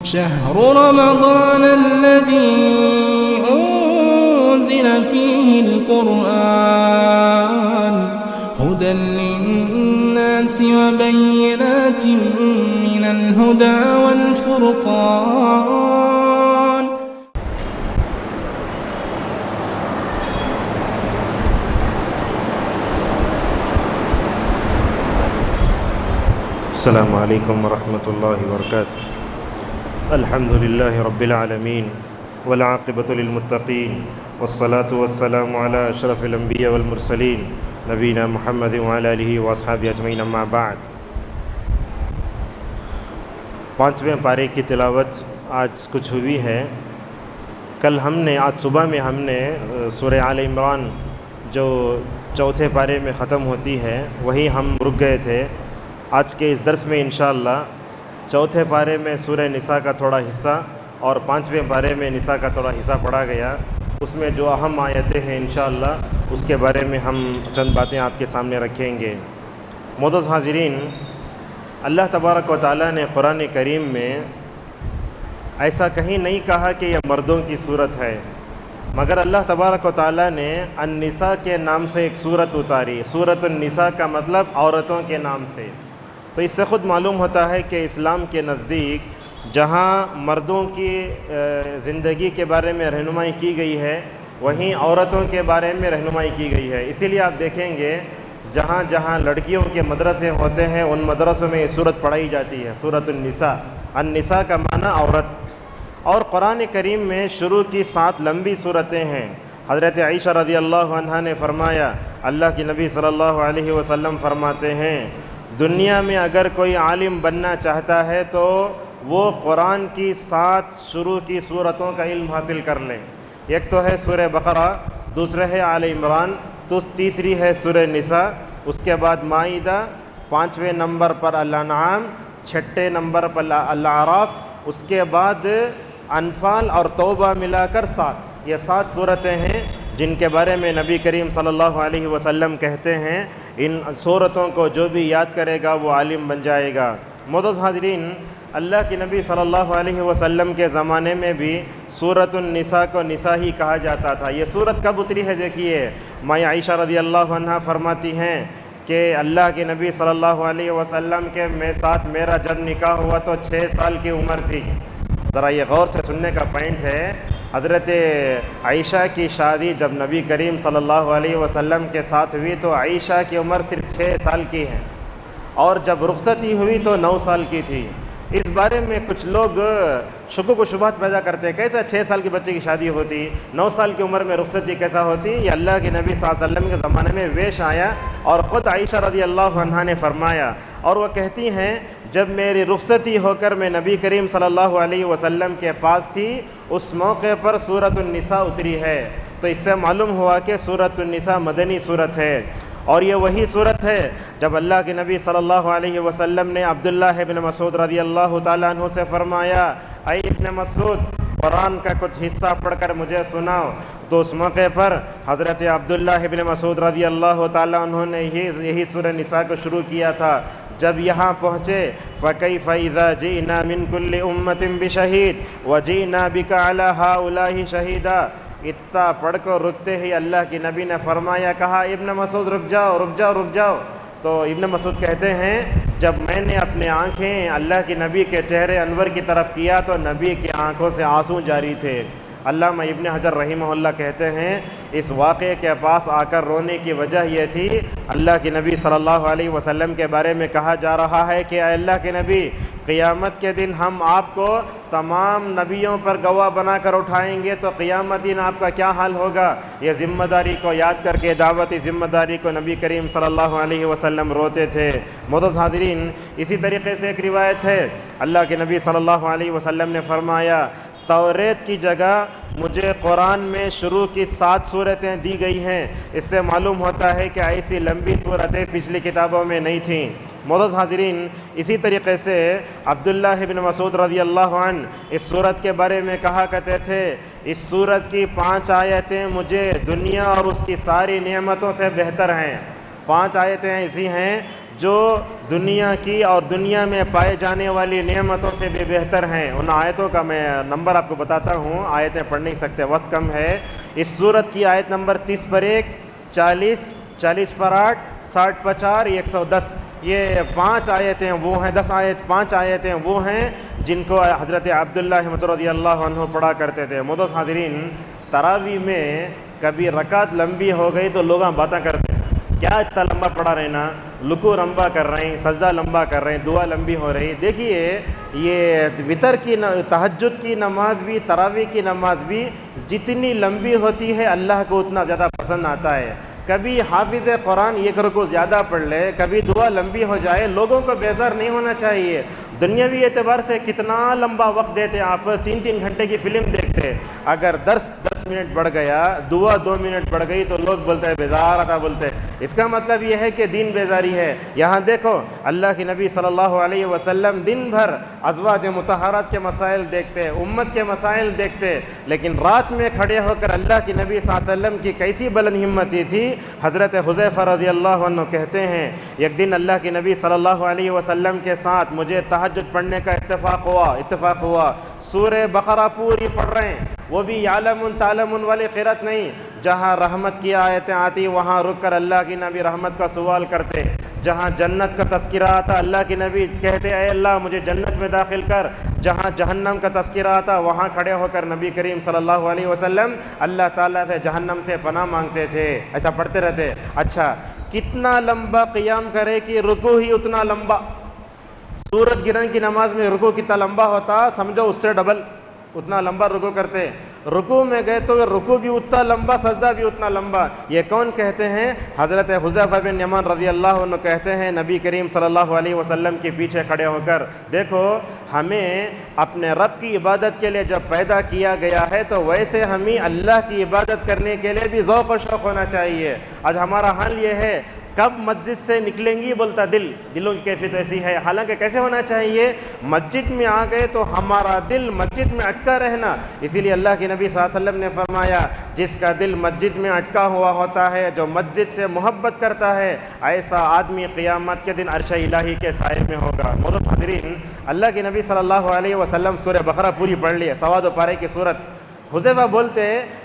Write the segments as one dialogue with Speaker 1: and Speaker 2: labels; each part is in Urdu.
Speaker 1: شهر رمضان الذي أنزل فيه القرآن هدى للناس وبينات من الهدى والفرقان.
Speaker 2: السلام علیکم ورحمۃ اللہ وبرکاتہ. الحمد للہ رب العالمین والعاقبۃ للمتقین والصلاة والسلام علی اشرف الانبیاء والمرسلین نبینا محمد وعلی آلہ واصحابہ اجمعین. اما بعد، 5ویں پارے کی تلاوت آج کچھ ہوئی ہے. آج صبح میں ہم نے سورہ آل عمران جو چوتھے پارے میں ختم ہوتی ہے وہی ہم رک گئے تھے. آج کے اس درس میں انشاءاللہ چوتھے پارے میں سورہ نساء کا تھوڑا حصہ اور 5ویں پارے میں نساء کا تھوڑا حصہ پڑھا گیا. اس میں جو اہم آیتیں ہیں انشاءاللہ اس کے بارے میں ہم چند باتیں آپ کے سامنے رکھیں گے. معزز حاضرین، اللہ تبارک و تعالیٰ نے قرآن کریم میں ایسا کہیں نہیں کہا کہ یہ مردوں کی صورت ہے، مگر اللہ تبارک و تعالیٰ نے النساء کے نام سے ایک صورت اتاری. سورۃ النساء کا مطلب عورتوں کے نام سے. تو اس سے خود معلوم ہوتا ہے کہ اسلام کے نزدیک جہاں مردوں کی زندگی کے بارے میں رہنمائی کی گئی ہے وہیں عورتوں کے بارے میں رہنمائی کی گئی ہے. اسی لیے آپ دیکھیں گے جہاں جہاں لڑکیوں کے مدرسے ہوتے ہیں ان مدرسوں میں یہ صورت پڑھائی جاتی ہے، سورۃ النساء. النساء کا معنی عورت. اور قرآن کریم میں شروع کی 7 لمبی صورتیں ہیں. حضرت عائشہ رضی اللہ عنہا نے فرمایا، اللہ کی نبی صلی اللہ علیہ وسلم فرماتے ہیں، دنیا میں اگر کوئی عالم بننا چاہتا ہے تو وہ قرآن کی 7 شروع کی صورتوں کا علم حاصل کر لے. ایک تو ہے سورہ بقرہ، دوسرے ہے آل عمران، تیسری ہے سورہ نساء، اس کے بعد مائدہ، 5ویں نمبر پر الانعام، 6 نمبر پر الاعراف، اس کے بعد انفال اور توبہ ملا کر 7. یہ 7 صورتیں ہیں جن کے بارے میں نبی کریم صلی اللہ علیہ وسلم کہتے ہیں ان صورتوں کو جو بھی یاد کرے گا وہ عالم بن جائے گا. معزز حاضرین، اللہ کے نبی صلی اللہ علیہ وسلم کے زمانے میں بھی سورۃ النساء کو نساء ہی کہا جاتا تھا. یہ سورت کب اتری ہے دیکھیے. ماں عائشہ رضی اللہ عنہا فرماتی ہیں کہ اللہ کے نبی صلی اللہ علیہ وسلم کے ساتھ میرا جب نکاح ہوا تو 6 سال کی عمر تھی. ذرا یہ غور سے سننے کا پوائنٹ ہے. حضرت عائشہ کی شادی جب نبی کریم صلی اللہ علیہ وسلم کے ساتھ ہوئی تو عائشہ کی عمر صرف 6 سال کی ہے اور جب رخصتی ہوئی تو 9 سال کی تھی. اس بارے میں کچھ لوگ شکوک و شبہات پیدا کرتے ہیں، کیسا 6 سال کے بچے کی شادی ہوتی، 9 سال کی عمر میں رخصتی کیسا ہوتی. یہ اللہ کے نبی صلی اللہ علیہ وسلم کے زمانے میں ویش آیا اور خود عائشہ رضی اللہ عنہا نے فرمایا، اور وہ کہتی ہیں جب میری رخصتی ہو کر میں نبی کریم صلی اللہ علیہ وسلم کے پاس تھی اس موقع پر سورۃ النساء اتری ہے. تو اس سے معلوم ہوا کہ سورۃ النساء مدنی صورت ہے. اور یہ وہی صورت ہے جب اللہ کے نبی صلی اللہ علیہ وسلم نے عبداللہ ابن مسعود رضی اللہ تعالیٰ عنہ سے فرمایا، اے ابن مسعود قرآن کا کچھ حصہ پڑھ کر مجھے سناؤ. تو اس موقع پر حضرت عبداللہ ابن مسعود رضی اللہ تعالیٰ عنہ نے یہی سورہ نساء کو شروع کیا تھا. جب یہاں پہنچے فَكَيْفَ إِذَا جِئْنَا مِن كُلِّ أُمَّةٍ بِشَهِيدٍ وَجِئْنَا بِكَ عَلَى هَؤُلَاءِ شَهِيدًا. اتنا پڑھ کر رکتے ہی اللہ کی نبی نے فرمایا، کہا ابن مسعود رک جاؤ رک جاؤ رک جاؤ. تو ابن مسعود کہتے ہیں جب میں نے اپنے آنکھیں اللہ کے نبی کے چہرے انور کی طرف کیا تو نبی کی آنکھوں سے آنسو جاری تھے. علامہ ابن حجر رحمہ اللہ کہتے ہیں اس واقعے کے پاس آ کر رونے کی وجہ یہ تھی، اللہ کے نبی صلی اللہ علیہ وسلم کے بارے میں کہا جا رہا ہے کہ اے اللہ کے نبی، قیامت کے دن ہم آپ کو تمام نبیوں پر گواہ بنا کر اٹھائیں گے تو قیامت دن آپ کا کیا حال ہوگا. یہ ذمہ داری کو یاد کر کے، دعوتی ذمہ داری کو نبی کریم صلی اللہ علیہ وسلم روتے تھے. معزز حاضرین، اسی طریقے سے ایک روایت ہے اللہ کے نبی صلی اللہ علیہ وسلم نے فرمایا، توریت کی جگہ مجھے قرآن میں شروع کی 7 صورتیں دی گئی ہیں. اس سے معلوم ہوتا ہے کہ ایسی لمبی صورتیں پچھلی کتابوں میں نہیں تھیں. معزز حاضرین، اسی طریقے سے عبداللہ ابن مسعود رضی اللہ عنہ اس صورت کے بارے میں کہا کرتے تھے، اس صورت کی 5 آیتیں مجھے دنیا اور اس کی ساری نعمتوں سے بہتر ہیں. 5 آیتیں ایسی ہیں جو دنیا کی اور دنیا میں پائے جانے والی نعمتوں سے بھی بہتر ہیں۔ ان آیتوں کا میں نمبر آپ کو بتاتا ہوں، آیتیں پڑھ نہیں سکتے، وقت کم ہے۔ اس سورت کی آیت نمبر 30 پر 1، 40، 40 پر 8، 60 پر 4، 110، یہ 5 آیتیں وہ ہیں، 5 آیتیں وہ ہیں جن کو حضرت عبداللہ رضی اللہ عنہ پڑھا کرتے تھے۔ معزز حاضرین، تراویح میں کبھی رکعت لمبی ہو گئی تو لوگ باتیں کرتے ہیں، کیا اتنا لمبا پڑھا رہنا، رکوع لمبا کر رہے ہیں، سجدہ لمبا کر رہے ہیں، دعا لمبی ہو رہی۔ دیکھیے یہ وتر کی تہجد کی نماز بھی، تراویح کی نماز بھی جتنی لمبی ہوتی ہے اللہ کو اتنا زیادہ پسند آتا ہے۔ کبھی حافظ قرآن ایک رکوع زیادہ پڑھ لے، کبھی دعا لمبی ہو جائے، لوگوں کو بیزار نہیں ہونا چاہیے۔ دنیاوی اعتبار سے کتنا لمبا وقت دیتے آپ، 3 گھنٹے کی فلم دیکھتے، اگر 10 منٹ بڑھ گیا، دعا 2 منٹ بڑھ گئی تو لوگ بولتے ہیں بیزار آتا بولتے ہیں۔ اس کا مطلب یہ ہے کہ دین بیزاری ہے۔ یہاں دیکھو اللہ کے نبی صلی اللہ علیہ وسلم دن بھر ازواج مطہرات کے مسائل دیکھتے، امت کے مسائل دیکھتے، لیکن رات میں کھڑے ہو کر اللہ کے نبی صلی اللہ علیہ وسلم کی کیسی بلند ہمتی تھی۔ حضرت حذیفہ رضی اللہ عنہ کہتے ہیں ایک دن اللہ کے نبی صلی اللہ علیہ وسلم کے ساتھ مجھے تہجد پڑھنے کا اتفاق ہوا، سورہ بقرہ پوری پڑھ رہے ہیں، وہ بھی یعلمون تعلمون والی قرأت نہیں، جہاں رحمت کی آیتیں آتی وہاں رک کر اللہ کے نبی رحمت کا سوال کرتے، جہاں جنت کا تذکرہ آتا اللہ کے نبی کہتے اے اللہ مجھے جنت میں داخل کر، جہاں جہنم کا تذکرہ آتا وہاں کھڑے ہو کر نبی کریم صلی اللہ علیہ وسلم اللہ تعالیٰ سے جہنم سے پناہ مانگتے تھے، ایسا پڑھتے رہتے۔ اچھا کتنا لمبا قیام کرے کہ رکوع ہی اتنا لمبا، سورج گرہن کی نماز میں رکوع کتنا لمبا ہوتا سمجھو اس سے ڈبل، اتنا لمبا رکوع کرتے۔ رکوع میں گئے تو رکوع بھی اتنا لمبا، سجدہ بھی اتنا لمبا۔ یہ کون کہتے ہیں؟ حضرت حذیفہ بن یمان رضی اللہ عنہ کہتے ہیں نبی کریم صلی اللہ علیہ وسلم کے پیچھے کھڑے ہو کر، دیکھو ہمیں اپنے رب کی عبادت کے لیے جب پیدا کیا گیا ہے تو ویسے ہمیں اللہ کی عبادت کرنے کے لیے بھی ذوق و شوق ہونا چاہیے۔ آج ہمارا حال یہ ہے کب مسجد سے نکلیں گی بولتا دلوں کی کیفیت ایسی ہے، حالانکہ کیسے ہونا چاہیے؟ مسجد میں آ گئے تو ہمارا دل مسجد میں اٹکا رہنا۔ اسی لیے اللہ کے نبی صلی اللہ علیہ وسلم نے فرمایا جس کا دل مسجد میں اٹکا ہوا ہوتا ہے، جو مسجد سے محبت کرتا ہے، ایسا آدمی قیامت کے دن عرش الہی کے سائے میں ہوگا۔ معزز حاضرین، اللہ کے نبی صلی اللہ علیہ وسلم سورہ بقرہ پوری پڑھ لی، 2 پارے کی سورت۔ حذیفہ بولتے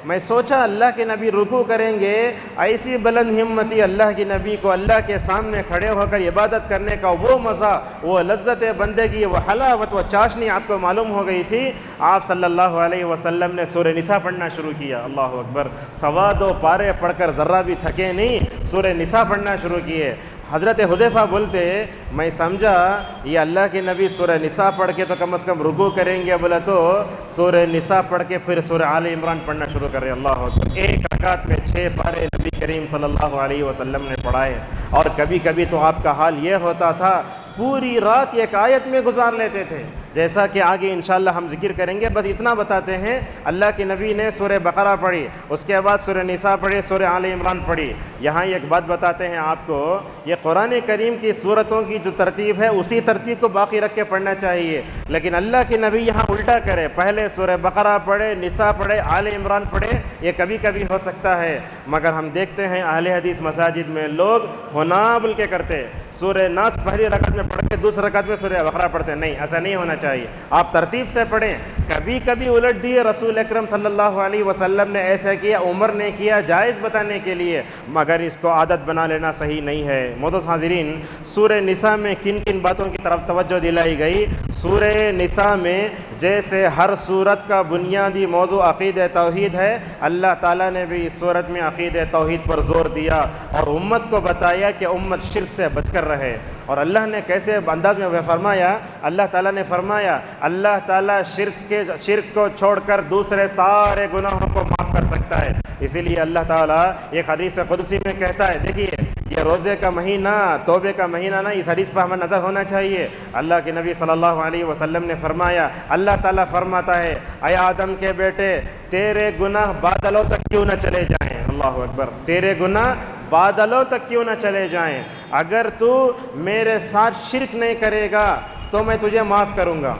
Speaker 2: میں سوچا اللہ کے نبی رکوع کریں گے، ایسی بلند ہمتی اللہ کے نبی کو اللہ کے سامنے کھڑے ہو کر عبادت کرنے کا وہ مزہ، وہ لذت بندگی، وہ حلاوت، وہ چاشنی آپ کو معلوم ہو گئی تھی۔ آپ صلی اللہ علیہ وسلم نے سورہ نساء پڑھنا شروع کیا، اللہ اکبر، 2 پارے پڑھ کر ذرہ بھی تھکے نہیں، سورہ نساء پڑھنا شروع کیے۔ حضرت حذیفہ بولتے میں سمجھا یہ اللہ کے نبی سورہ نساء پڑھ کے تو کم از کم رکوع کریں گے، بولا تو سورہ نساء پڑھ کے پھر سورہ آل عمران پڑھنا شروع کر رہے۔ اللہ اکبر، ایک رکعت میں 6 پارے نبی کریم صلی اللہ علیہ وسلم نے پڑھائے۔ اور کبھی کبھی تو آپ کا حال یہ ہوتا تھا پوری رات ایک آیت میں گزار لیتے تھے، جیسا کہ آگے انشاءاللہ ہم ذکر کریں گے۔ بس اتنا بتاتے ہیں اللہ کے نبی نے سورہ بقرہ پڑھی، اس کے بعد سورہ نساء پڑھی، سورہ آل عمران پڑھی۔ یہاں ایک بات بتاتے ہیں آپ کو، یہ قرآن کریم کی سورتوں کی جو ترتیب ہے اسی ترتیب کو باقی رکھ کے پڑھنا چاہیے، لیکن اللہ کے نبی یہاں الٹا کرے، پہلے سورہ بقرہ پڑھے، نساء پڑھے، آل عمران پڑھے، یہ کبھی کبھی ہو سکتا ہے، مگر ہم دیکھتے ہیں اہل حدیث مساجد میں لوگ ہونا بول کے کرتے، سورہ ناس پہلی رکعت میں پڑھ کے دوسری رکعت میں سورہ بقرہ پڑھتے، نہیں، ایسا نہیں ہونا چاہیے، آپ ترتیب سے پڑھیں۔ کبھی کبھی الٹ دیے، رسول اکرم صلی اللہ علیہ وسلم نے ایسا کیا، عمر نے کیا، جائز بتانے کے لیے، مگر اس کو عادت بنا لینا صحیح نہیں ہے۔ معزز حاضرین، سورہ نساء میں کن کن باتوں کی طرف توجہ دلائی گئی؟ سورہ نساء میں جیسے ہر سورت کا بنیادی موضوع عقیدہ توحید ہے، اللہ تعالیٰ نے بھی اس سورت میں عقیدہ توحید پر زور دیا اور امت کو بتایا کہ امت شرک سے بچ کر رہے۔ اور اللہ نے کیسے انداز میں فرمایا، اللہ تعالیٰ نے فرمایا اللہ تعالیٰ شرک کو چھوڑ کر دوسرے سارے گناہوں کو معاف کر سکتا ہے۔ اسی لیے اللہ تعالیٰ ایک حدیث قدسی میں کہتا ہے، دیکھیے یہ روزے کا مہینہ، توبے کا مہینہ نا، اس حدیث پر ہمیں نظر ہونا چاہیے۔ اللہ کے نبی صلی اللہ علیہ وسلم نے فرمایا، اللہ تعالیٰ فرماتا ہے اے آدم کے بیٹے تیرے گناہ بادلوں تک کیوں نہ چلے جائیں، اللہ اکبر، تیرے گناہ بادلوں تک کیوں نہ چلے جائیں، اگر تو میرے ساتھ شرک نہیں کرے گا تو میں تجھے معاف کروں گا،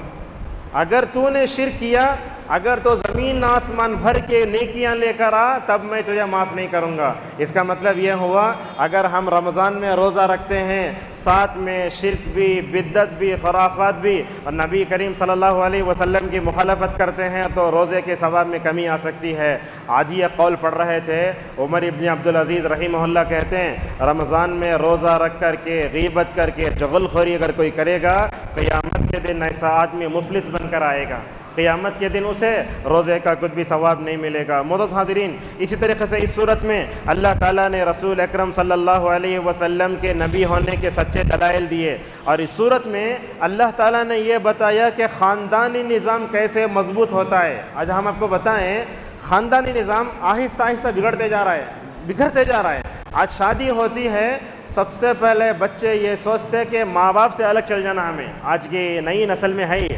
Speaker 2: اگر تو نے شرک کیا اگر تو زمین آسمان بھر کے نیکیاں لے کر آ تب میں تجھے معاف نہیں کروں گا۔ اس کا مطلب یہ ہوا اگر ہم رمضان میں روزہ رکھتے ہیں، ساتھ میں شرک بھی، بدعت بھی، خرافات بھی، اور نبی کریم صلی اللہ علیہ وسلم کی مخالفت کرتے ہیں تو روزے کے ثواب میں کمی آ سکتی ہے۔ آج یہ قول پڑھ رہے تھے عمر ابن عبدالعزیز رحمہ اللہ، کہتے ہیں رمضان میں روزہ رکھ کر کے، غیبت کر کے، چغل خوری اگر کوئی کرے گا، قیامت کے دن ایسا آدمی مفلس بن کر آئے گا، قیامت کے دن اسے روزے کا کچھ بھی ثواب نہیں ملے گا۔ معزز حاضرین، اسی طریقے سے اس صورت میں اللہ تعالیٰ نے رسول اکرم صلی اللہ علیہ وسلم کے نبی ہونے کے سچے دلائل دیے، اور اس صورت میں اللہ تعالیٰ نے یہ بتایا کہ خاندانی نظام کیسے مضبوط ہوتا ہے۔ آج ہم آپ کو بتائیں، خاندانی نظام آہستہ آہستہ بگڑتے جا رہا ہے، بکھرتے جا رہا ہے۔ آج شادی ہوتی ہے، سب سے پہلے بچے یہ سوچتے کہ ماں باپ سے الگ چل جانا ہمیں، آج کی نئی نسل میں ہے یہ۔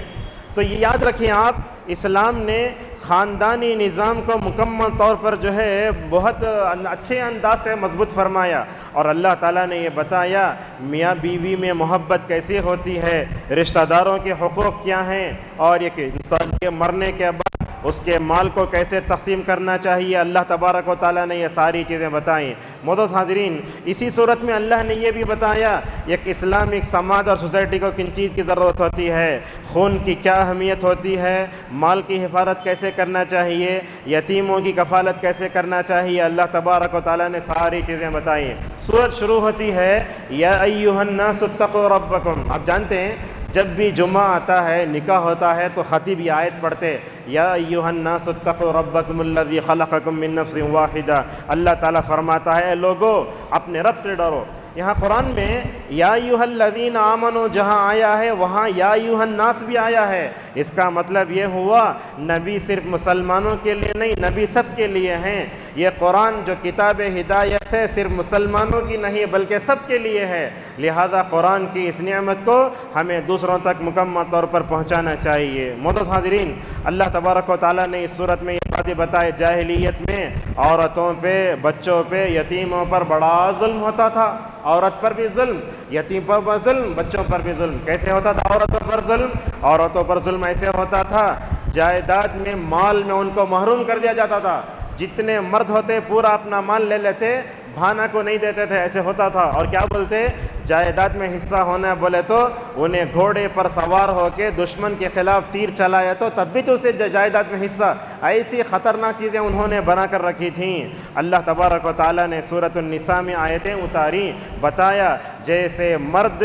Speaker 2: تو یہ یاد رکھیں آپ، اسلام نے خاندانی نظام کو مکمل طور پر جو ہے بہت اچھے انداز سے مضبوط فرمایا، اور اللہ تعالیٰ نے یہ بتایا میاں بیوی میں محبت کیسی ہوتی ہے، رشتہ داروں کے حقوق کیا ہیں، اور ایک انسان کے مرنے کے بعد اس کے مال کو کیسے تقسیم کرنا چاہیے، اللہ تبارک و تعالیٰ نے یہ ساری چیزیں بتائیں۔ معزز حاضرین، اسی صورت میں اللہ نے یہ بھی بتایا ایک اسلامک سماج اور سوسائٹی کو کن چیز کی ضرورت ہوتی ہے، خون کی کیا اہمیت ہوتی ہے، مال کی حفاظت کیسے کرنا چاہیے، یتیموں کی کفالت کیسے کرنا چاہیے، اللہ تبارک و تعالیٰ نے ساری چیزیں بتائیں۔ سورت شروع ہوتی ہے یا ایھا الناس اتقوا ربکم۔ آپ جانتے ہیں جب بھی جمعہ آتا ہے، نکاح ہوتا ہے، تو خطیب یہ آیت پڑھتے یا ایھا الناس اتقوا ربکم الذی خلقکم من نفس واحدہ۔ اللہ تعالیٰ فرماتا ہے اے لوگو اپنے رب سے ڈرو۔ یہاں قرآن میں یا ایھا الذین آمنوا جہاں آیا ہے وہاں یا ایھا الناس بھی آیا ہے۔ اس کا مطلب یہ ہوا نبی صرف مسلمانوں کے لیے نہیں، نبی سب کے لیے ہیں۔ یہ قرآن جو کتاب ہدایت ہے صرف مسلمانوں کی نہیں بلکہ سب کے لیے ہے، لہذا قرآن کی اس نعمت کو ہمیں دوسروں تک مکمل طور پر پہنچانا چاہیے۔ معزز حاضرین، اللہ تبارک و تعالیٰ نے اس صورت میں یہ باتیں بتائے، جاہلیت میں عورتوں پہ، بچوں پہ، یتیموں پر بڑا ظلم ہوتا تھا، عورت پر بھی ظلم، یتیم پر ظلم، بچوں پر بھی ظلم۔ کیسے ہوتا تھا عورتوں پر ظلم؟ عورتوں پر ظلم ایسے ہوتا تھا جائیداد میں، مال میں ان کو محروم کر دیا جاتا تھا، جتنے مرد ہوتے پورا اپنا مال لے لیتے، بھانا کو نہیں دیتے تھے، ایسے ہوتا تھا۔ اور کیا بولتے؟ جائیداد میں حصہ ہونا بولے تو انہیں گھوڑے پر سوار ہو کے دشمن کے خلاف تیر چلایا تو تب بھی تو اسے جائیداد میں حصہ۔ ایسی خطرناک چیزیں انہوں نے بنا کر رکھی تھیں۔ اللہ تبارک و تعالیٰ نے سورۃ النساء میں آیتیں اتاری، بتایا جیسے مرد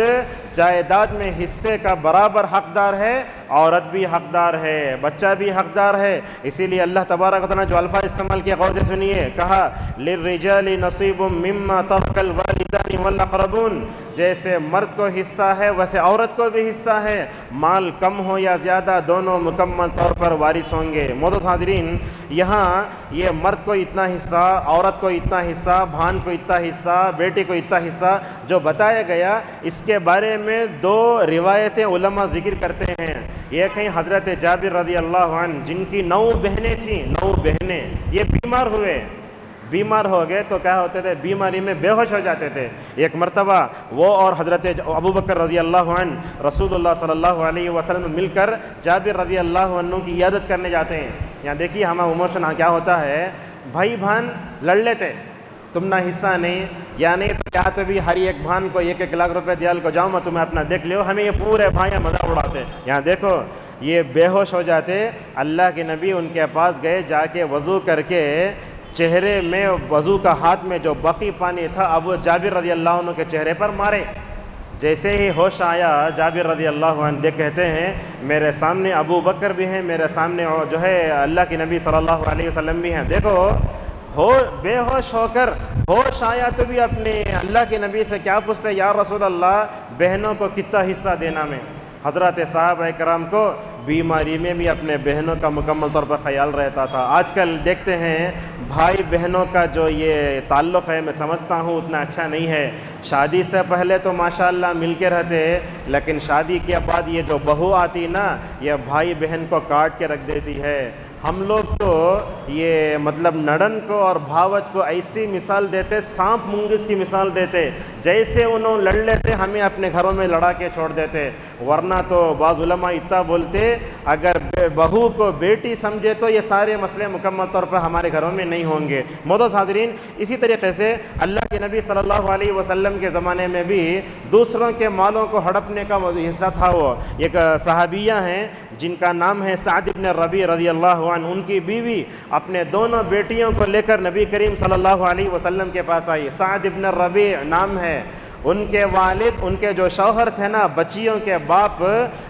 Speaker 2: جائیداد میں حصے کا برابر حقدار ہے، عورت بھی حقدار ہے، بچہ بھی حقدار ہے۔ اسی لیے اللہ تبارک و تعالیٰ نے جو الفاظ استعمال کیا غور سے سنیے، کہا للرجال نصیب مما ترک الوالدان والاقربون، جیسے مرد کو حصہ ہے ویسے عورت کو بھی حصہ ہے، مال کم ہو یا زیادہ دونوں مکمل طور پر وارث ہوں گے۔ معزز حاضرین، یہاں یہ مرد کو اتنا حصہ، عورت کو اتنا حصہ، بھان کو اتنا حصہ، بیٹی کو اتنا حصہ جو بتایا گیا، اس کے بارے میں دو روایتیں علماء ذکر کرتے ہیں۔ ایک ہیں حضرت جابر رضی اللہ عنہ، جن کی 9 بہنیں تھیں، 9 بہنیں، یہ بیمار ہوئے، بیمار ہو گئے تو کیا ہوتے تھے، بیماری میں بے ہوش ہو جاتے تھے۔ ایک مرتبہ وہ اور حضرت ابوبکر رضی اللہ عنہ رسول اللہ صلی اللہ علیہ وسلم مل کر جابر رضی اللہ عنہ کی عیادت کرنے جاتے ہیں۔ یہاں دیکھیے ہمارا ایموشن کیا ہوتا ہے، بھائی بہن لڑ لیتے، تم نہ حصہ نہیں یا نہیں تو کیا تو بھی ہر ایک بھان کو 1-1 لاکھ روپے دیال کو جاؤ میں تمہیں اپنا دیکھ لیو، ہمیں یہ پورے بھائیاں مذاق اڑاتے۔ یہاں دیکھو یہ بے ہوش ہو جاتے، اللہ کے نبی ان کے پاس گئے، جا کے وضو کر کے چہرے میں وضو کا ہاتھ میں جو باقی پانی تھا ابو جابر رضی اللہ عنہ کے چہرے پر مارے۔ جیسے ہی ہوش آیا جابر رضی اللہ عنہ کہتے ہیں میرے سامنے ابو بکر بھی ہیں، میرے سامنے جو ہے اللہ کے نبی صلی اللہ علیہ وسلم بھی ہیں۔ دیکھو بے ہوش ہو کر ہوش آیا تو بھی اپنے اللہ کے نبی سے کیا پوچھتے، یا رسول اللہ بہنوں کو کتنا حصہ دینا میں؟ حضرات صحابہ کرام کو بیماری میں بھی اپنے بہنوں کا مکمل طور پر خیال رہتا تھا۔ آج کل دیکھتے ہیں بھائی بہنوں کا جو یہ تعلق ہے میں سمجھتا ہوں اتنا اچھا نہیں ہے۔ شادی سے پہلے تو ماشاءاللہ مل کے رہتے، لیکن شادی کے بعد یہ جو بہو آتی نا، یہ بھائی بہن کو کاٹ کے رکھ دیتی ہے۔ ہم لوگ تو یہ مطلب نڑن کو اور بھاوچ کو ایسی مثال دیتے، سانپ منگس کی مثال دیتے، جیسے انہوں لڑ لیتے ہمیں اپنے گھروں میں لڑا کے چھوڑ دیتے، ورنہ تو بعض علماء اتنا بولتے اگر بہو کو بیٹی سمجھے تو یہ سارے مسئلے مکمل طور پر ہمارے گھروں میں نہیں ہوں گے۔ معزز حاضرین، اسی طریقے سے اللہ کے نبی صلی اللہ علیہ وسلم کے زمانے میں بھی دوسروں کے مالوں کو ہڑپنے کا حصہ تھا۔ وہ ایک صحابیہ ہیں جن کا نام ہے سعد بن ربیع رضی اللہ عنہ، ان کی بیوی اپنے دونوں بیٹیوں کو لے کر نبی کریم صلی اللہ علیہ وسلم کے پاس آئی۔ سعد بن ربیع نام ہے، ان کے والد، ان کے جو شوہر تھے نا، بچیوں کے باپ،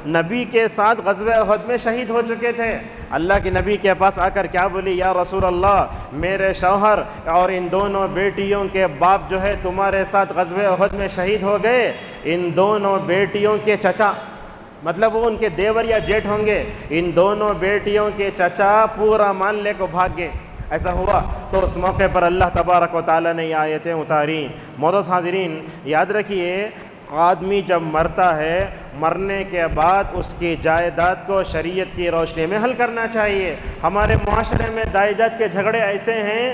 Speaker 2: نبی کے ساتھ غزوہ احد میں شہید ہو چکے تھے۔ اللہ کے نبی کے پاس آ کر کیا بولی، یا رسول اللہ، میرے شوہر اور ان دونوں بیٹیوں کے باپ جو ہے تمہارے ساتھ غزوہ احد میں شہید ہو گئے۔ ان دونوں بیٹیوں کے چچا، مطلب وہ ان کے دیور یا جیٹھ ہوں گے، ان دونوں بیٹیوں کے چچا پورا مال لے کو بھاگ گئے۔ ایسا ہوا تو اس موقع پر اللہ تبارک و تعالیٰ نے یہ آیتیں اتاری۔ معزز حاضرین، یاد رکھیے، آدمی جب مرتا ہے، مرنے کے بعد اس کی جائیداد کو شریعت کی روشنی میں حل کرنا چاہیے۔ ہمارے معاشرے میں جائیداد کے جھگڑے ایسے ہیں،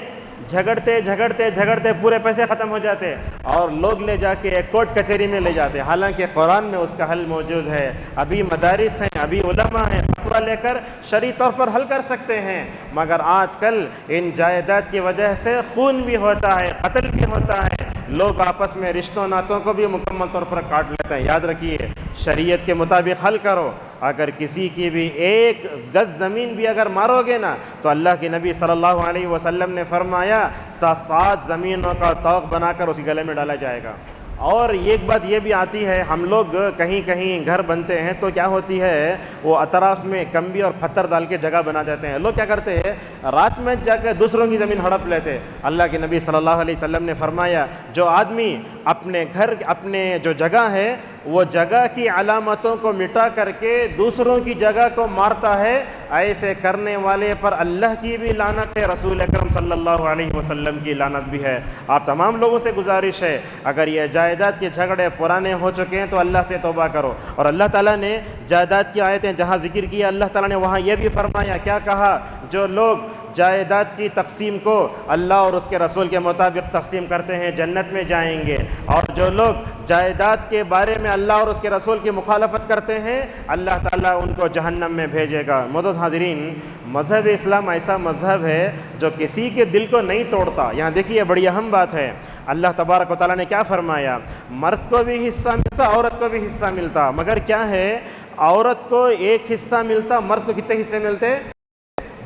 Speaker 2: جھگڑتے پورے پیسے ختم ہو جاتے اور لوگ لے جا کے ایک کورٹ کچہری میں لے جاتے، حالانکہ قرآن میں اس کا حل موجود ہے۔ ابھی مدارس ہیں، ابھی علماء ہیں، فتویٰ لے کر شرعی طور پر حل کر سکتے ہیں، مگر آج کل ان جائیداد کی وجہ سے خون بھی ہوتا ہے، قتل بھی ہوتا ہے، لوگ آپس میں رشتوں ناتوں کو بھی مکمل طور پر کاٹ لیتے ہیں۔ یاد رکھیے، شریعت کے مطابق حل کرو۔ اگر کسی کی بھی ایک گز زمین بھی اگر مارو گے نا تو اللہ کے نبی صلی اللہ علیہ وسلم نے فرمایا تا 7 زمینوں کا طوق بنا کر اس کے گلے میں ڈالا جائے گا۔ اور ایک بات یہ بھی آتی ہے، ہم لوگ کہیں کہیں گھر بنتے ہیں تو کیا ہوتی ہے، وہ اطراف میں کمبی اور پتھر ڈال کے جگہ بنا دیتے ہیں۔ لوگ کیا کرتے ہیں، رات میں جا کے دوسروں کی زمین ہڑپ لیتے۔ اللہ کے نبی صلی اللہ علیہ وسلم نے فرمایا، جو آدمی اپنے گھر، اپنے جو جگہ ہے، وہ جگہ کی علامتوں کو مٹا کر کے دوسروں کی جگہ کو مارتا ہے، ایسے کرنے والے پر اللہ کی بھی لعنت ہے، رسول اکرم صلی اللہ علیہ وسلم کی لعنت بھی ہے۔ آپ تمام لوگوں سے گزارش ہے، اگر یہ جائیداد کے جھگڑے پرانے ہو چکے ہیں تو اللہ سے توبہ کرو۔ اور اللہ تعالیٰ نے جائیداد کی آیتیں جہاں ذکر کیا، اللہ تعالیٰ نے وہاں یہ بھی فرمایا، کیا کہا، جو لوگ جائیداد کی تقسیم کو اللہ اور اس کے رسول کے مطابق تقسیم کرتے ہیں جنت میں جائیں گے، اور جو لوگ جائیداد کے بارے میں اللہ اور اس کے رسول کی مخالفت کرتے ہیں اللہ تعالیٰ ان کو جہنم میں بھیجے گا۔ معزز حاضرین، مذہب اسلام ایسا مذہب ہے جو کسی کے دل کو نہیں توڑتا۔ یہاں دیکھیے، بڑی اہم بات ہے، اللہ تبارک و تعالیٰ نے کیا فرمایا، مرد کو بھی حصہ ملتا، عورت کو بھی حصہ ملتا، مگر کیا ہے، عورت کو ایک حصہ ملتا، مرد کو کتنے حصے ملتے؟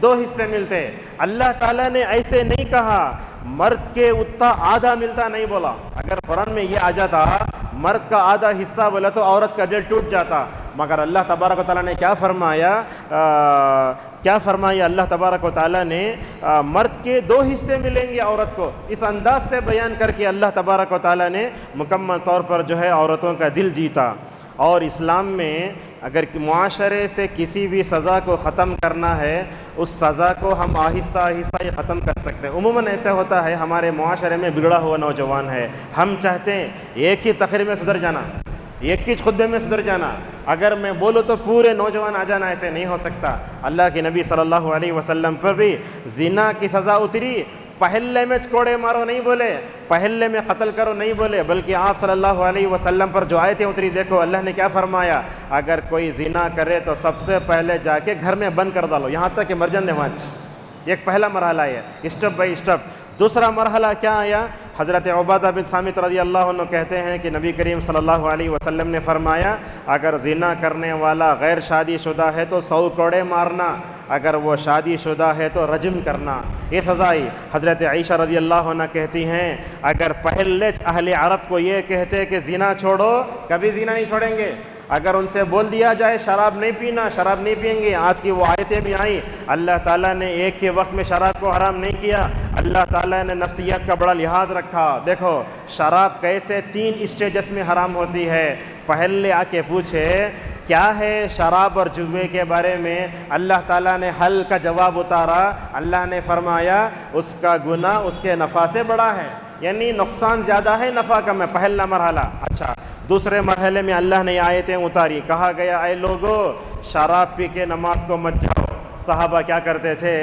Speaker 2: 2 حصے ملتے۔ اللہ تعالیٰ نے ایسے نہیں کہا مرد کے اتنا آدھا ملتا، نہیں بولا۔ اگر قرآن میں یہ آ جاتا مرد کا آدھا حصہ بولا تو عورت کا دل ٹوٹ جاتا، مگر اللہ تبارک و تعالیٰ نے کیا فرمایا اللہ تبارک و تعالیٰ نے مرد کے 2 حصے ملیں گے عورت کو، اس انداز سے بیان کر کے اللہ تبارک و تعالیٰ نے مکمل طور پر جو ہے عورتوں کا دل جیتا۔ اور اسلام میں اگر معاشرے سے کسی بھی سزا کو ختم کرنا ہے، اس سزا کو ہم آہستہ آہستہ یہ ختم کر سکتے ہیں۔ عموماً ایسا ہوتا ہے، ہمارے معاشرے میں بگڑا ہوا نوجوان ہے، ہم چاہتے ہیں ایک ہی تقریر میں سدھر جانا، ایک ہی خطبے میں سدھر جانا، اگر میں بولوں تو پورے نوجوان آ جانا، ایسے نہیں ہو سکتا۔ اللہ کے نبی صلی اللہ علیہ وسلم پر بھی زنا کی سزا اتری، پہلے میں کوڑے مارو نہیں بولے، پہلے میں قتل کرو نہیں بولے، بلکہ آپ صلی اللہ علیہ وسلم پر جو آیتیں اتری دیکھو، اللہ نے کیا فرمایا، اگر کوئی زنا کرے تو سب سے پہلے جا کے گھر میں بند کر ڈالو، یہاں تک کہ مرجن نماز۔ ایک پہلا مرحلہ ہے، اسٹیپ بائی اسٹیپ۔ دوسرا مرحلہ کیا آیا، حضرت عبادہ بن صامت رضی اللہ عنہ کہتے ہیں کہ نبی کریم صلی اللہ علیہ وسلم نے فرمایا، اگر زنا کرنے والا غیر شادی شدہ ہے تو 100 کوڑے مارنا، اگر وہ شادی شدہ ہے تو رجم کرنا، یہ سزائی۔ حضرت عائشہ رضی اللہ عنہ کہتی ہیں، اگر پہلے اہل عرب کو یہ کہتے کہ زنا چھوڑو، کبھی زنا نہیں چھوڑیں گے۔ اگر ان سے بول دیا جائے شراب نہیں پینا، شراب نہیں پئیں گے، آج کی وہ آیتیں بھی آئیں، اللہ تعالیٰ نے ایک ہی وقت میں شراب کو حرام نہیں کیا، اللہ تعالیٰ نے نفسیات کا بڑا لحاظ رکھا۔ دیکھو شراب کیسے 3 اسٹیجز میں حرام ہوتی ہے، پہلے آ کے پوچھے کیا ہے شراب اور جوے کے بارے میں، اللہ تعالیٰ نے حل کا جواب اتارا، اللہ نے فرمایا اس کا گناہ اس کے نفع سے بڑا ہے، یعنی نقصان زیادہ ہے، نفع کم ہے، پہلا مرحلہ۔ اچھا، دوسرے مرحلے میں اللہ نے آیتیں اتاری، کہا گیا اے لوگو شراب پی کے نماز کو مت جاؤ، صحابہ کیا کرتے تھے،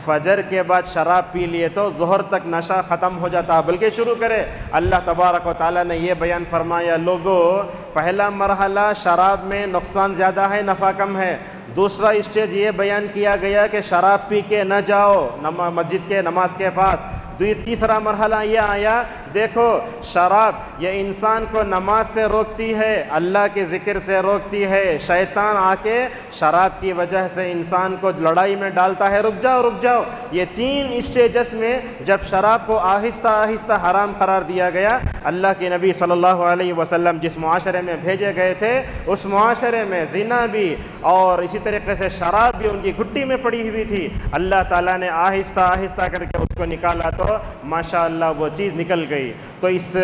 Speaker 2: فجر کے بعد شراب پی لیے تو ظہر تک نشہ ختم ہو جاتا، بلکہ شروع کرے۔ اللہ تبارک و تعالیٰ نے یہ بیان فرمایا، لوگو پہلا مرحلہ شراب میں نقصان زیادہ ہے، نفع کم ہے۔ دوسرا اسٹیج یہ بیان کیا گیا کہ شراب پی کے نہ جاؤ مسجد کے نماز کے پاس۔ تیسرا مرحلہ یہ آیا، دیکھو شراب یہ انسان کو نماز سے روکتی ہے، اللہ کے ذکر سے روکتی ہے، شیطان آ کے شراب کی وجہ سے انسان کو لڑائی میں ڈالتا ہے، رک جاؤ رک جاؤ۔ یہ تین اسٹیجز میں جب شراب کو آہستہ آہستہ حرام قرار دیا گیا، اللہ کے نبی صلی اللہ علیہ وسلم جس معاشرے میں بھیجے گئے تھے اس معاشرے میں زنا بھی اور اسی طریقے سے شراب بھی ان کی گھٹی میں پڑی ہوئی تھی۔ اللہ تعالیٰ نے آہستہ آہستہ کر کے اس کو نکالا تو ماشاءاللہ وہ چیز نکل گئی۔ تو اس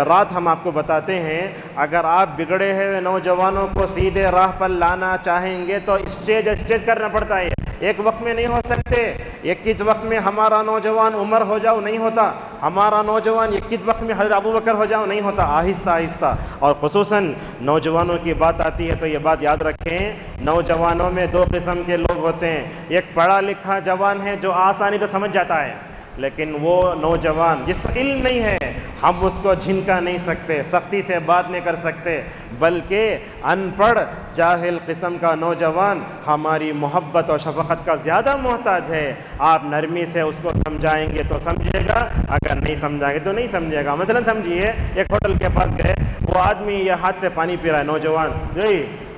Speaker 2: رات ہم آپ کو بتاتے ہیں، اگر آپ بگڑے ہوئے نوجوانوں کو سیدھے راہ پر لانا چاہیں گے تو اسٹیج کرنا پڑتا ہے، ایک وقت میں نہیں ہو سکتے۔ ایک ہی وقت میں ہمارا نوجوان عمر ہو جاؤ نہیں ہوتا، ہمارا نوجوان ایک ہی وقت میں حضرت ابوبکر ہو جاؤ نہیں ہوتا، آہستہ آہستہ۔ اور خصوصاً نوجوانوں کی بات آتی ہے تو یہ بات یاد رکھیں، نوجوانوں میں دو قسم کے لوگ ہوتے ہیں، ایک پڑھا لکھا جوان ہے جو آسانی سے سمجھ جاتا ہے، لیکن وہ نوجوان جس کو علم نہیں ہے ہم اس کو جھنکا نہیں سکتے، سختی سے بات نہیں کر سکتے، بلکہ ان پڑھ جاہل قسم کا نوجوان ہماری محبت اور شفقت کا زیادہ محتاج ہے۔ آپ نرمی سے اس کو سمجھائیں گے تو سمجھے گا، اگر نہیں سمجھائیں گے تو نہیں سمجھے گا۔ مثلا سمجھیے ایک ہوٹل کے پاس گئے، وہ آدمی یہ ہاتھ سے پانی پی رہا ہے، نوجوان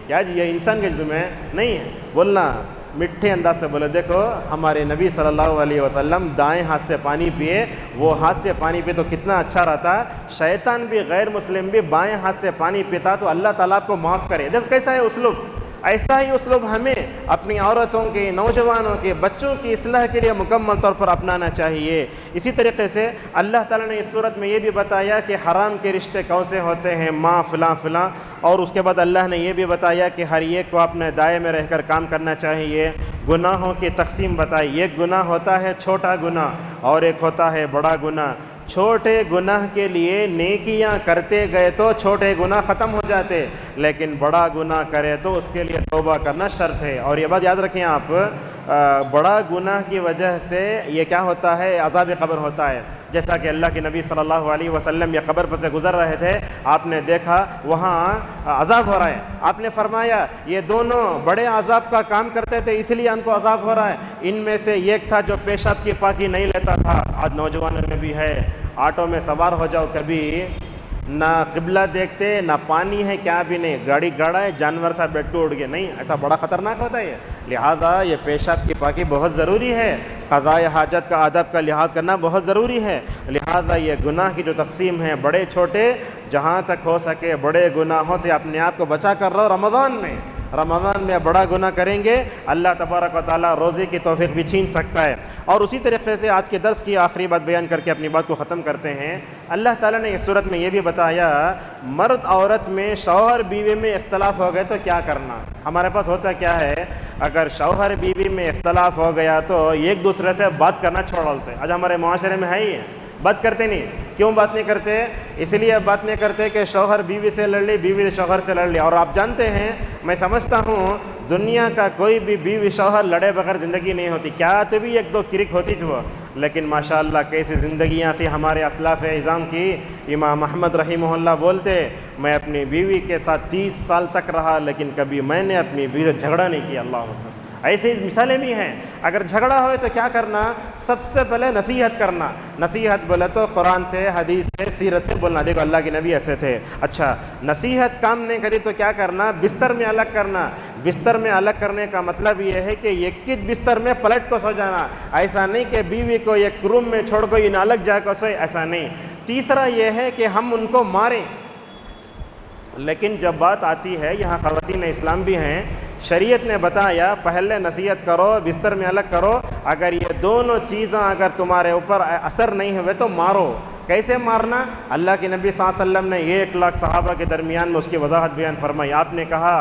Speaker 2: کیا جی یہ انسان کے جسم ہے نہیں ہے، بولنا میٹھے انداز سے بولے، دیکھو ہمارے نبی صلی اللہ علیہ وسلم دائیں ہاتھ سے پانی پیے، وہ ہاتھ سے پانی پیے تو کتنا اچھا رہتا، شیطان بھی غیر مسلم بھی بائیں ہاتھ سے پانی پیتا تو اللہ تعالیٰ آپ کو معاف کرے۔ دیکھو کیسا ہے اسلوب، ایسا ہی اسلوب ہمیں اپنی عورتوں کے، نوجوانوں کے، بچوں کی اصلاح کے لیے مکمل طور پر اپنانا چاہیے۔ اسی طریقے سے اللہ تعالیٰ نے اس صورت میں یہ بھی بتایا کہ حرام کے رشتے کون سے ہوتے ہیں، ماں فلاں فلاں، اور اس کے بعد اللہ نے یہ بھی بتایا کہ ہر ایک کو اپنے دائرے میں رہ کر کام کرنا چاہیے۔ گناہوں کی تقسیم بتائی، ایک گناہ ہوتا ہے چھوٹا گناہ اور ایک ہوتا ہے بڑا گناہ۔ چھوٹے گناہ کے لیے نیکیاں کرتے گئے تو چھوٹے گناہ ختم ہو جاتے، لیکن بڑا گناہ کرے تو اس کے لیے توبہ کرنا شرط ہے۔ اور یہ بات یاد رکھیں آپ، بڑا گناہ کی وجہ سے یہ کیا ہوتا ہے، عذاب قبر ہوتا ہے۔ جیسا کہ اللہ کے نبی صلی اللہ علیہ وسلم یہ قبر پر سے گزر رہے تھے، آپ نے دیکھا وہاں عذاب ہو رہا ہے، آپ نے فرمایا یہ دونوں بڑے عذاب کا کام کرتے تھے اس لیے ان کو عذاب ہو رہا ہے۔ ان میں سے ایک تھا جو پیشاب کی پاکی نہیں لیتا تھا، آج نوجوانوں میں بھی ہے، آٹو میں سوار ہو جاؤ، کبھی نہ قبلہ دیکھتے نہ پانی ہے کیا بھی نہیں، گاڑی گاڑا ہے جانور سا بیٹھ اڑ گئے، نہیں ایسا بڑا خطرناک ہوتا ہے۔ لہذا یہ پیشاب کی پاکی بہت ضروری ہے، قضاء حاجت کا ادب کا لحاظ کرنا بہت ضروری ہے۔ لہذا یہ گناہ کی جو تقسیم ہے بڑے چھوٹے، جہاں تک ہو سکے بڑے گناہوں سے اپنے آپ کو بچا کر رہو۔ رمضان میں بڑا گناہ کریں گے اللہ تبارک و تعالیٰ روزے کی توفیق بھی چھین سکتا ہے۔ اور اسی طریقے سے آج کے درس کی آخری بات بیان کر کے اپنی بات کو ختم کرتے ہیں۔ اللہ تعالیٰ نے اس صورت میں یہ بھی بتایا، مرد عورت میں، شوہر بیوی میں اختلاف ہو گئے تو کیا کرنا۔ ہمارے پاس ہوتا کیا ہے، اگر شوہر بیوی میں اختلاف ہو گیا تو ایک دوسرے سے بات کرنا چھوڑ ڈالتے۔ آج ہمارے معاشرے میں ہے ہی ہے، بات کرتے نہیں۔ کیوں بات نہیں کرتے؟ اس لیے بات نہیں کرتے کہ شوہر بیوی سے لڑ لی، بیوی شوہر سے لڑ لی۔ اور آپ جانتے ہیں، میں سمجھتا ہوں دنیا کا کوئی بھی بیوی شوہر لڑے بغیر زندگی نہیں ہوتی، کیا تو بھی ایک دو کرک ہوتی جو، لیکن ماشاءاللہ کیسی زندگیاں تھیں ہمارے اسلاف اعظام کی۔ امام احمد رحمہ اللہ بولتے، میں اپنی بیوی کے ساتھ 30 سال تک رہا لیکن کبھی میں نے اپنی بیوی سے جھگڑا نہیں کیا۔ اللہ اکبر۔ ایسی مثالیں بھی ہیں۔ اگر جھگڑا ہوئے تو کیا کرنا، سب سے پہلے نصیحت کرنا۔ نصیحت بولے تو قرآن سے، حدیث سے، سیرت سے بولنا، دیکھو اللہ کے نبی ایسے تھے۔ اچھا نصیحت کام نہیں کری تو کیا کرنا، بستر میں الگ کرنا۔ بستر میں الگ کرنے کا مطلب یہ ہے کہ ایک ہی بستر میں پلٹ کو سو جانا، ایسا نہیں کہ بیوی کو ایک روم میں چھوڑ کو ان الگ جا کو سوئے، ایسا نہیں۔ تیسرا یہ ہے کہ ہم ان کو ماریں، لیکن جب بات آتی ہے، یہاں خواتین اسلام بھی ہیں، شریعت نے بتایا پہلے نصیحت کرو، بستر میں الگ کرو، اگر یہ دونوں چیزیں اگر تمہارے اوپر اثر نہیں ہوئے تو مارو۔ کیسے مارنا؟ اللہ کے نبی صلی اللہ علیہ وسلم نے 1 لاکھ صحابہ کے درمیان میں اس کی وضاحت بیان فرمائی۔ آپ نے کہا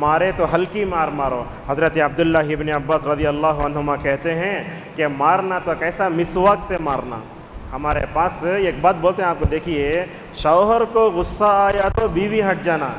Speaker 2: مارے تو ہلکی مار مارو۔ حضرت عبداللہ ابن عباس رضی اللہ عنہما کہتے ہیں کہ مارنا تو کیسا، مسواک سے مارنا۔ ہمارے پاس ایک بات بولتے ہیں آپ کو، دیکھیے شوہر کو غصہ آیا تو بیوی ہٹ جانا،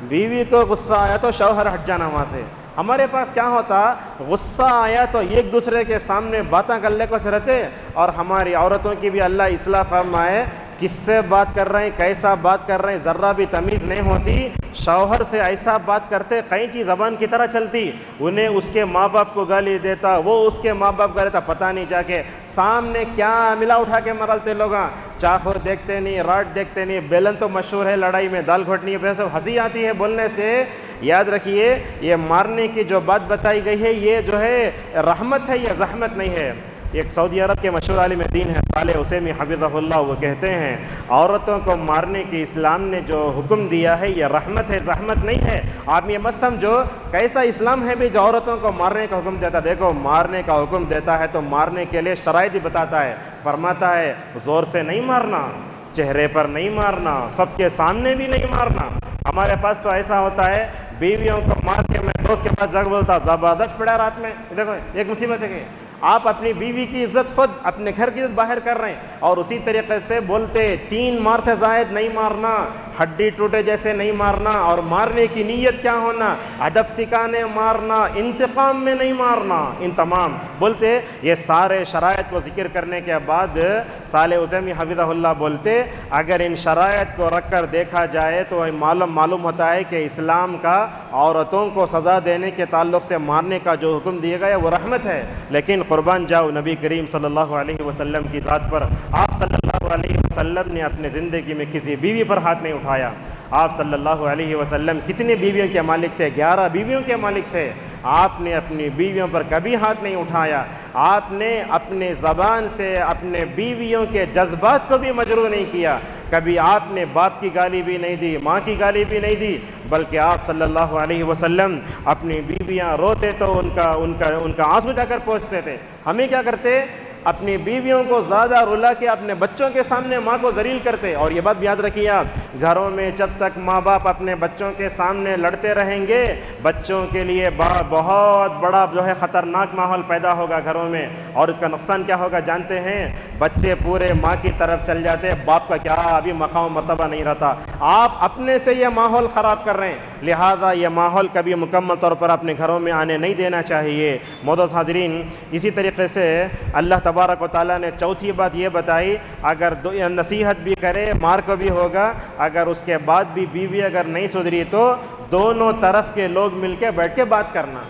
Speaker 2: بیوی کو غصہ آیا تو شوہر ہٹ جانا وہاں سے۔ ہمارے پاس کیا ہوتا، غصہ آیا تو ایک دوسرے کے سامنے باتیں کر لے کو چاہتے، اور ہماری عورتوں کی بھی اللہ اصلاح فرمائے، کس سے بات کر رہے ہیں، کیسا بات کر رہے ہیں، ذرہ بھی تمیز نہیں ہوتی، شوہر سے ایسا بات کرتے قینچی زبان کی طرح چلتی، انہیں اس کے ماں باپ کو گالی دیتا، وہ اس کے ماں باپ کو دیتا، پتہ نہیں جا کے سامنے کیا ملا اٹھا کے مرلتے لوگ، چاقو دیکھتے نہیں، راڈ دیکھتے نہیں، بیلن تو مشہور ہے لڑائی میں، دال گھوٹنی پہ سب ہنسی آتی ہے بولنے سے۔ یاد رکھیے یہ مارنے کی جو بات بتائی گئی ہے یہ جو ہے رحمت ہے، یہ زحمت نہیں ہے۔ ایک سعودی عرب کے مشہور عالم دین ہے صالح عثیمی حفظہ اللہ، وہ کہتے ہیں عورتوں کو مارنے کی اسلام نے جو حکم دیا ہے یہ رحمت ہے، زحمت نہیں ہے۔ آپ یہ مت سمجھو کیسا اسلام ہے بھی جو عورتوں کو مارنے کا حکم دیتا، دیکھو مارنے کا حکم دیتا ہے تو مارنے کے لیے شرائط بھی بتاتا ہے، فرماتا ہے زور سے نہیں مارنا، چہرے پر نہیں مارنا، سب کے سامنے بھی نہیں مارنا۔ ہمارے پاس تو ایسا ہوتا ہے بیویوں کو مار کے میں دوست کے پاس جا کے بولتا زبردست پڑا رات میں، دیکھو ایک مصیبت ہے کہ آپ اپنی بیوی کی عزت خود اپنے گھر کی عزت باہر کر رہے ہیں، اور اسی طریقے سے بولتے 3 مار سے زائد نہیں مارنا، ہڈی ٹوٹے جیسے نہیں مارنا، اور مارنے کی نیت کیا ہونا، ادب سکھانے مارنا، انتقام میں نہیں مارنا، ان تمام بولتے یہ سارے شرائط کو ذکر کرنے کے بعد صالح عثیمی حفظہ اللہ بولتے اگر ان شرائط کو رکھ کر دیکھا جائے تو معلوم ہوتا ہے کہ اسلام کا عورتوں کو سزا دینے کے تعلق سے مارنے کا جو حکم دیا گیا وہ رحمت ہے۔ لیکن قربان جاؤ نبی کریم صلی اللہ علیہ وسلم کی ذات پر، آپ صلی اللہ علیہ وسلم نے اپنے زندگی میں کسی بیوی پر ہاتھ نہیں اٹھایا۔ آپ صلی اللہ علیہ وسلم کتنے بیویوں کے مالک تھے؟ 11 بیویوں کے مالک تھے۔ آپ نے اپنی بیویوں پر کبھی ہاتھ نہیں اٹھایا، آپ نے اپنے زبان سے اپنے بیویوں کے جذبات کو بھی مجروح نہیں کیا، کبھی آپ نے باپ کی گالی بھی نہیں دی، ماں کی گالی بھی نہیں دی، بلکہ آپ صلی اللہ علیہ وسلم اپنی بیویاں روتے تو ان کا آنسو جا کر پہنچتے تھے۔ ہمیں کیا کرتے؟ اپنی بیویوں کو زیادہ رلا کے اپنے بچوں کے سامنے ماں کو ذلیل کرتے۔ اور یہ بات بھی یاد رکھیے آپ، گھروں میں جب تک ماں باپ اپنے بچوں کے سامنے لڑتے رہیں گے بچوں کے لیے بہت بڑا جو ہے خطرناک ماحول پیدا ہوگا گھروں میں، اور اس کا نقصان کیا ہوگا جانتے ہیں؟ بچے پورے ماں کی طرف چل جاتے، باپ کا کیا ابھی مقام و مرتبہ نہیں رہتا۔ آپ اپنے سے یہ ماحول خراب کر رہے ہیں، لہذا یہ ماحول کبھی مکمل طور پر اپنے گھروں میں آنے نہیں دینا چاہیے۔ معزز حاضرین، اسی طریقے سے اللہ تبارک و تعالیٰ نے چوتھی بات یہ بتائی، اگر نصیحت بھی کرے مار کو بھی ہوگا، اگر اس کے بعد بھی بیوی اگر نہیں سدھری تو دونوں طرف کے لوگ مل کے بیٹھ کے بات کرنا،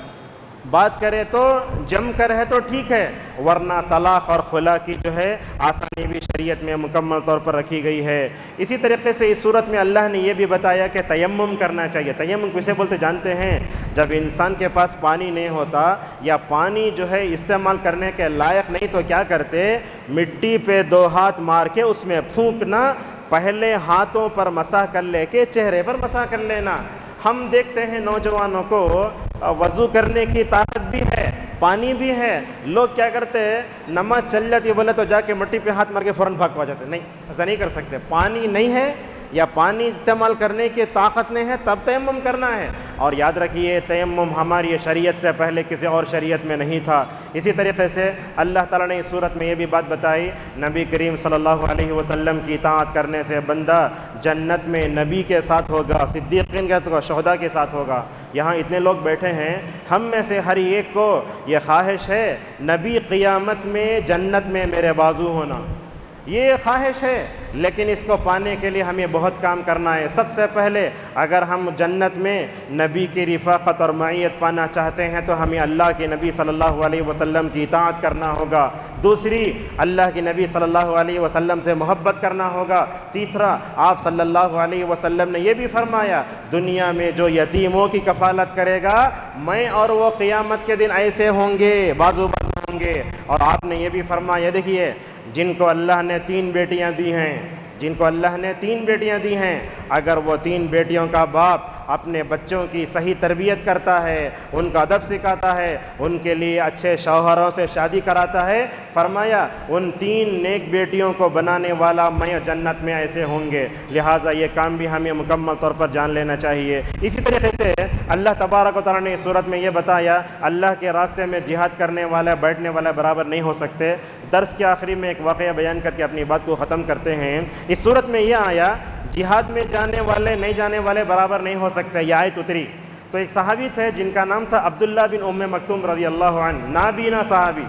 Speaker 2: بات کرے تو جم کر ہے تو ٹھیک ہے، ورنہ طلاق اور خلا کی جو ہے آسانی بھی شریعت میں مکمل طور پر رکھی گئی ہے۔ اسی طریقے سے اس صورت میں اللہ نے یہ بھی بتایا کہ تیمم کرنا چاہیے۔ تیمم کسے بولتے جانتے ہیں؟ جب انسان کے پاس پانی نہیں ہوتا یا پانی جو ہے استعمال کرنے کے لائق نہیں تو کیا کرتے؟ مٹی پہ 2 ہاتھ مار کے اس میں پھونکنا، پہلے ہاتھوں پر مسح کر لے کے چہرے پر مسح کر لینا۔ ہم دیکھتے ہیں نوجوانوں کو وضو کرنے کی طاقت بھی ہے، پانی بھی ہے، لوگ کیا کرتے ہیں نماز چل جاتی ہے بولے تو جا کے مٹی پہ ہاتھ مار کے فوراً بھاگ پا جاتے ہیں۔ نہیں، ایسا نہیں کر سکتے۔ پانی نہیں ہے یا پانی استعمال کرنے کی طاقت نہیں ہے تب تیمم کرنا ہے۔ اور یاد رکھیے تیمم ہماری شریعت سے پہلے کسی اور شریعت میں نہیں تھا۔ اسی طریقے سے اللہ تعالیٰ نے اس صورت میں یہ بھی بات بتائی، نبی کریم صلی اللہ علیہ وسلم کی اطاعت کرنے سے بندہ جنت میں نبی کے ساتھ ہوگا، صدیقین کے ساتھ ہوگا، شہداء کے ساتھ ہوگا۔ یہاں اتنے لوگ بیٹھے ہیں، ہم میں سے ہر ایک کو یہ خواہش ہے نبی قیامت میں جنت میں میرے بازو ہونا، یہ خواہش ہے، لیکن اس کو پانے کے لیے ہمیں بہت کام کرنا ہے۔ سب سے پہلے اگر ہم جنت میں نبی کی رفاقت اور معیت پانا چاہتے ہیں تو ہمیں اللہ کے نبی صلی اللہ علیہ وسلم کی اطاعت کرنا ہوگا۔ دوسری، اللہ کے نبی صلی اللہ علیہ وسلم سے محبت کرنا ہوگا۔ تیسرا، آپ صلی اللہ علیہ وسلم نے یہ بھی فرمایا دنیا میں جو یتیموں کی کفالت کرے گا میں اور وہ قیامت کے دن ایسے ہوں گے، بازو بازو ہوں گے۔ اور آپ نے یہ بھی فرمایا، دیکھیے جن کو اللہ نے 3 بیٹیاں دی ہیں، جن کو اللہ نے 3 بیٹیاں دی ہیں، اگر وہ 3 بیٹیوں کا باپ اپنے بچوں کی صحیح تربیت کرتا ہے، ان کا ادب سکھاتا ہے، ان کے لیے اچھے شوہروں سے شادی کراتا ہے، فرمایا ان 3 نیک بیٹیوں کو بنانے والا میں جنت میں ایسے ہوں گے۔ لہٰذا یہ کام بھی ہمیں مکمل طور پر جان لینا چاہیے۔ اسی طریقے سے اللہ تبارک و تعالیٰ نے اس صورت میں یہ بتایا اللہ کے راستے میں جہاد کرنے والے بیٹھنے والے برابر نہیں ہو سکتے۔ درس کے آخری میں ایک واقعہ بیان کر کے اپنی بات کو ختم کرتے ہیں۔ اس صورت میں یہ آیا جہاد میں جانے والے نہیں جانے والے برابر نہیں ہو سکتے، یہ آیت اتری تو ایک صحابی تھے جن کا نام تھا عبداللہ بن ام مکتوم رضی اللہ عنہ، نابینا صحابی،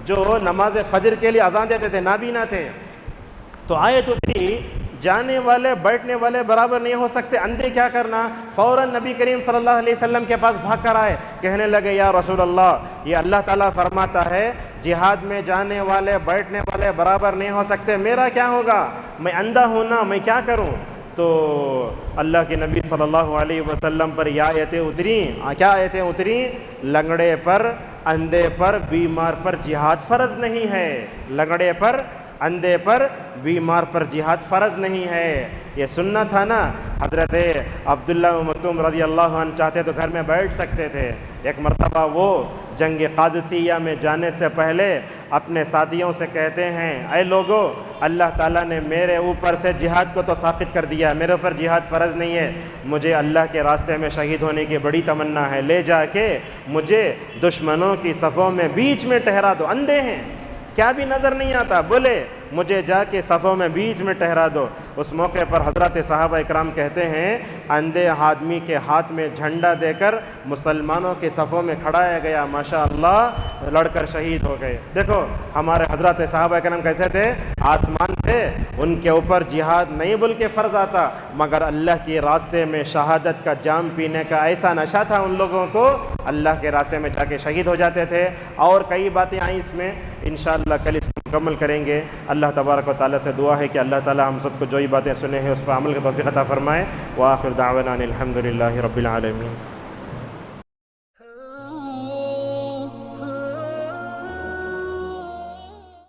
Speaker 2: جو نماز فجر کے لیے اذان دیتے تھے، نابینا تھے۔ تو آیت اتری، جانے والے بیٹھنے والے برابر نہیں ہو سکتے، اندھے کیا کرنا؟ فوراً نبی کریم صلی اللہ علیہ وسلم کے پاس بھاگ کر آئے، کہنے لگے یا رسول اللہ، یہ اللہ تعالیٰ فرماتا ہے جہاد میں جانے والے بیٹھنے والے برابر نہیں ہو سکتے، میرا کیا ہوگا؟ میں اندھا ہوں نا، میں کیا کروں؟ تو اللہ کے نبی صلی اللہ علیہ وسلم پر یہ آیتیں اتریں۔ کیا آیتیں اتریں؟ لنگڑے پر، اندھے پر، بیمار پر جہاد فرض نہیں ہے، لنگڑے پر، اندھے پر، بیمار پر جہاد فرض نہیں ہے۔ یہ سننا تھا نا، حضرت عبداللہ مکتوم رضی اللہ عنہ چاہتے تو گھر میں بیٹھ سکتے تھے۔ ایک مرتبہ وہ جنگ قادسیہ میں جانے سے پہلے اپنے ساتھیوں سے کہتے ہیں، اے لوگو، اللہ تعالیٰ نے میرے اوپر سے جہاد کو تو ثابت کر دیا، میرے اوپر جہاد فرض نہیں ہے، مجھے اللہ کے راستے میں شہید ہونے کی بڑی تمنا ہے، لے جا کے مجھے دشمنوں کی صفوں میں بیچ میں ٹھہرا دو۔ اندھے ہیں، کیا بھی نظر نہیں آتا، بولے مجھے جا کے صفوں میں بیچ میں ٹھہرا دو۔ اس موقع پر حضرت صحابہ اکرام کہتے ہیں، اندھے آدمی کے ہاتھ میں جھنڈا دے کر مسلمانوں کے صفوں میں کھڑایا گیا، ماشاءاللہ لڑ کر شہید ہو گئے۔ دیکھو ہمارے حضرت صحابہ اکرام کیسے تھے، آسمان سے ان کے اوپر جہاد نہیں بول کے فرض آتا، مگر اللہ کے راستے میں شہادت کا جام پینے کا ایسا نشہ تھا ان لوگوں کو، اللہ کے راستے میں جا کے شہید ہو جاتے تھے۔ اور کئی باتیں آئیں اس میں، انشاءاللہ کل اس کو مکمل کریں گے۔ اللہ تبارک و تعالیٰ سے دعا ہے کہ اللہ تعالیٰ ہم سب کو جو ہی باتیں سنے ہیں اس پر عمل کی توفیق عطا فرمائے۔ وآخر دعوانا الحمد للہ رب العالمین۔